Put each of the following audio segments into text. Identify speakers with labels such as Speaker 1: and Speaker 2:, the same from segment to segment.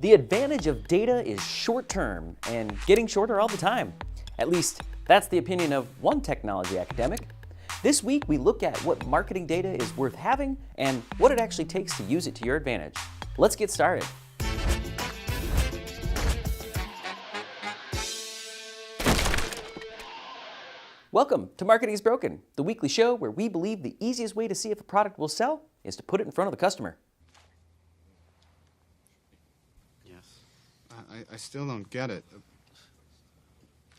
Speaker 1: The advantage of data is short-term and getting shorter all the time. At least, that's the opinion of one technology academic. This week, we look at what marketing data is worth having and what it actually takes to use it to your advantage. Let's get started. Welcome to Marketing is Broken, the weekly show where we believe the easiest way to see if a product will sell is to put it in front of the customer.
Speaker 2: I still don't get it.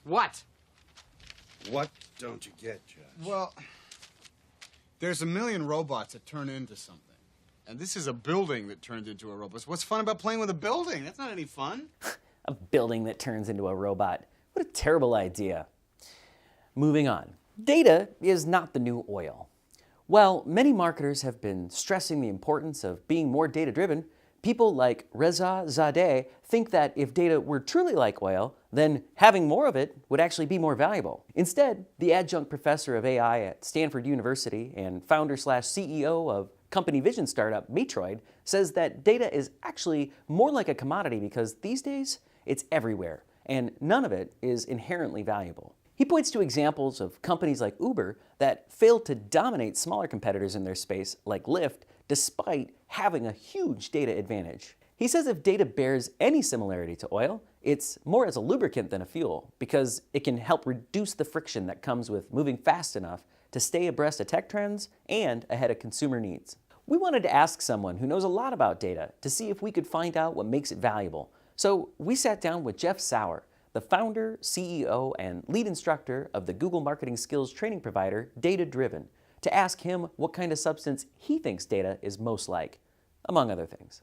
Speaker 3: What?
Speaker 4: What don't you get, Judge?
Speaker 2: Well, there's a million robots that turn into something. And this is a building that turned into a robot. What's fun about playing with a building? That's not any fun.
Speaker 1: A building that turns into a robot. What a terrible idea. Moving on. Data is not the new oil. While many marketers have been stressing the importance of being more data-driven, people like Reza Zadeh think that if data were truly like oil, then having more of it would actually be more valuable. Instead, the adjunct professor of AI at Stanford University and founder/CEO of company vision startup Matroid says that data is actually more like a commodity because these days it's everywhere and none of it is inherently valuable. He points to examples of companies like Uber that failed to dominate smaller competitors in their space like Lyft despite having a huge data advantage. He says if data bears any similarity to oil, it's more as a lubricant than a fuel because it can help reduce the friction that comes with moving fast enough to stay abreast of tech trends and ahead of consumer needs. We wanted to ask someone who knows a lot about data to see if we could find out what makes it valuable. So we sat down with Jeff Sauer, the founder, CEO, and lead instructor of the Google Marketing Skills training provider, Data Driven, to ask him what kind of substance he thinks data is most like, among other things.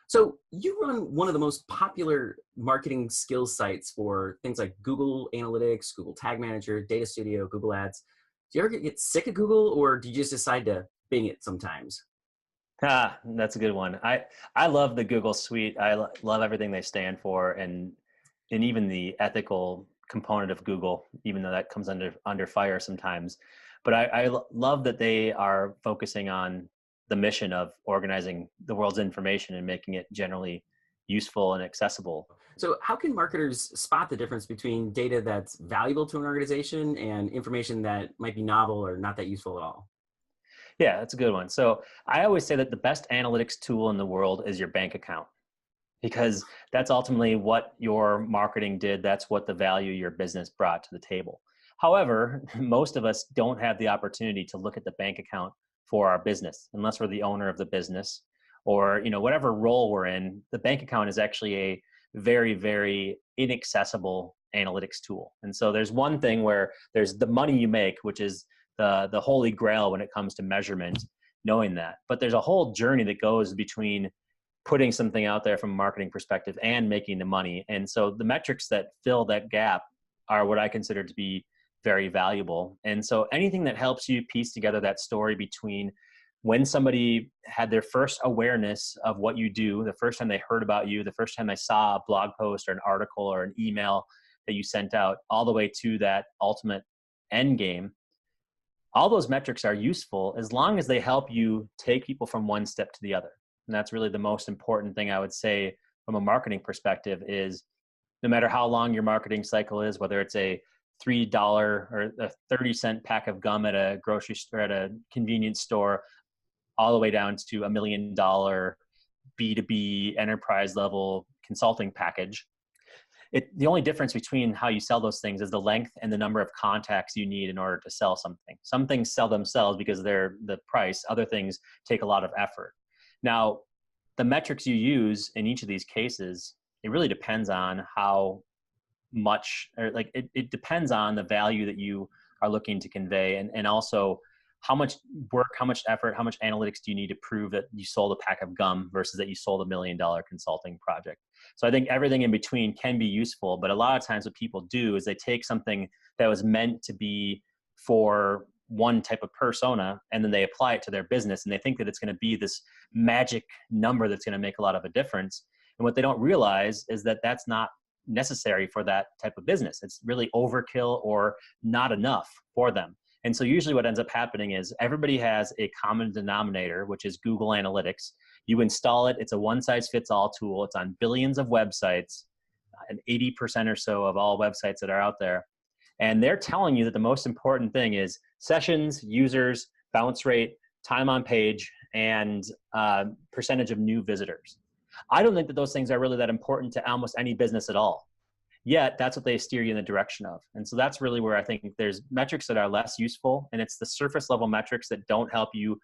Speaker 1: So you run one of the most popular marketing skills sites for things like Google Analytics, Google Tag Manager, Data Studio, Google Ads. Do you ever get sick of Google, or do you just decide to Bing it sometimes?
Speaker 5: That's a good one. I love the Google suite. I love everything they stand for, and even the ethical component of Google, even though that comes under fire sometimes. But I love that they are focusing on the mission of organizing the world's information and making it generally useful and accessible.
Speaker 1: So how can marketers spot the difference between data that's valuable to an organization and information that might be novel or not that useful at all?
Speaker 5: Yeah, that's a good one. So I always say that the best analytics tool in the world is your bank account, because that's ultimately what your marketing did. That's what the value your business brought to the table. However, most of us don't have the opportunity to look at the bank account for our business unless we're the owner of the business or whatever role we're in. The bank account is actually a very, very inaccessible analytics tool. And so there's one thing where there's the money you make, which is the holy grail when it comes to measurement, knowing that. But there's a whole journey that goes between putting something out there from a marketing perspective and making the money. And so the metrics that fill that gap are what I consider to be very valuable. And so anything that helps you piece together that story between when somebody had their first awareness of what you do, the first time they heard about you, the first time they saw a blog post or an article or an email that you sent out, all the way to that ultimate end game, all those metrics are useful as long as they help you take people from one step to the other. And that's really the most important thing I would say from a marketing perspective is no matter how long your marketing cycle is, whether it's a $3 or a 30-cent pack of gum at a grocery store, at a convenience store, all the way down to $1 million B2B enterprise level consulting package. The only difference between how you sell those things is the length and the number of contacts you need in order to sell something. Some things sell themselves because they're the price. Other things take a lot of effort. Now, the metrics you use in each of these cases, it really depends on how much, or like it depends on the value that you are looking to convey, and also how much work, how much effort, how much analytics do you need to prove that you sold a pack of gum versus that you sold $1 million consulting project. So I think everything in between can be useful, but a lot of times what people do is they take something that was meant to be for one type of persona and then they apply it to their business and they think that it's going to be this magic number that's going to make a lot of a difference. And what they don't realize is that that's not necessary for that type of business. It's really overkill or not enough for them. And so usually what ends up happening is everybody has a common denominator, which is Google Analytics. You install it. It's a one-size-fits-all tool. It's on billions of websites, and 80% or so of all websites that are out there. And they're telling you that the most important thing is sessions, users, bounce rate, time on page, and percentage of new visitors. I don't think that those things are really that important to almost any business at all. Yet that's what they steer you in the direction of. And so that's really where I think there's metrics that are less useful, and it's the surface level metrics that don't help you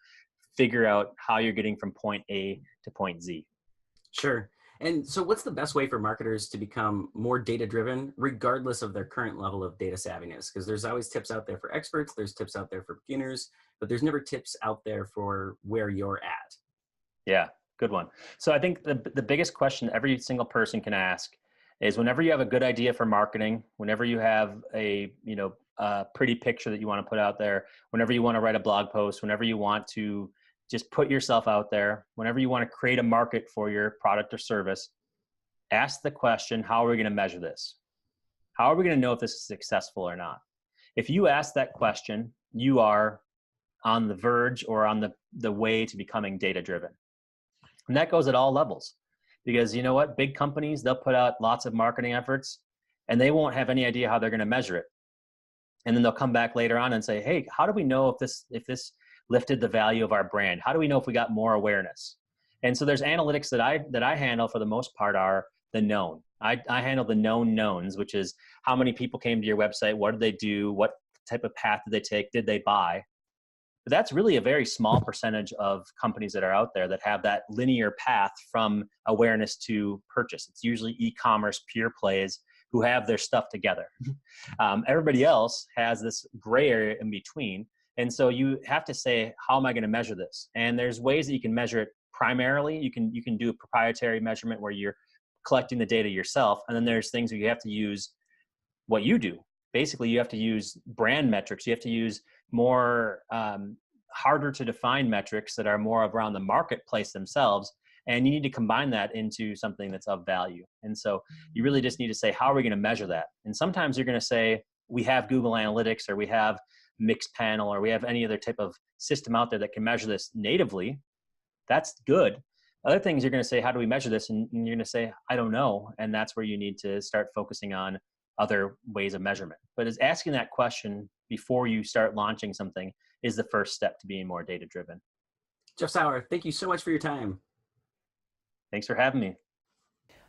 Speaker 5: figure out how you're getting from point A to point Z.
Speaker 1: Sure. And so what's the best way for marketers to become more data-driven, regardless of their current level of data savviness? Because there's always tips out there for experts, there's tips out there for beginners, but there's never tips out there for where you're at.
Speaker 5: Yeah, good one. So I think the biggest question every single person can ask is, whenever you have a good idea for marketing, whenever you have a pretty picture that you want to put out there, whenever you want to write a blog post, whenever you want to just put yourself out there, whenever you want to create a market for your product or service, ask the question, how are we going to measure this? How are we going to know if this is successful or not? If you ask that question, you are on the verge or on the way to becoming data-driven. And that goes at all levels. Because you know what? Big companies, they'll put out lots of marketing efforts and they won't have any idea how they're going to measure it. And then they'll come back later on and say, hey, how do we know if this lifted the value of our brand? How do we know if we got more awareness? And so there's analytics that I handle for the most part are the known. I handle the known knowns, which is how many people came to your website, what did they do, what type of path did they take, did they buy? But that's really a very small percentage of companies that are out there that have that linear path from awareness to purchase. It's usually e-commerce pure plays who have their stuff together. Everybody else has this gray area in between. And so you have to say, how am I going to measure this? And there's ways that you can measure it primarily. You can do a proprietary measurement where you're collecting the data yourself. And then there's things where you have to use what you do. Basically, you have to use brand metrics. You have to use more harder to define metrics that are more around the marketplace themselves. And you need to combine that into something that's of value. And so you really just need to say, how are we going to measure that? And sometimes you're going to say, we have Google Analytics, or we have Mixpanel, or we have any other type of system out there that can measure this natively. That's good. Other things you're going to say, how do we measure this? And you're going to say, I don't know. And that's where you need to start focusing on other ways of measurement. But is asking that question before you start launching something is the first step to being more data-driven.
Speaker 1: Jeff Sauer, thank you so much for your time.
Speaker 5: Thanks for having me.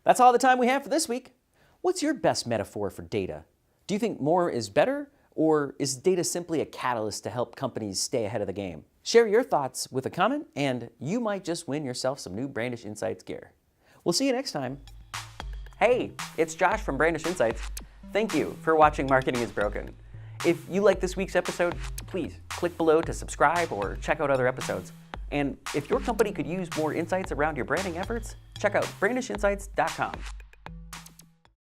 Speaker 1: That's all the time we have for this week. What's your best metaphor for data? Do you think more is better, or is data simply a catalyst to help companies stay ahead of the game? Share your thoughts with a comment, and you might just win yourself some new Brandish Insights gear. We'll see you next time. Hey, it's Josh from Brandish Insights. Thank you for watching Marketing is Broken. If you like this week's episode, please click below to subscribe or check out other episodes. And if your company could use more insights around your branding efforts, check out brandishinsights.com.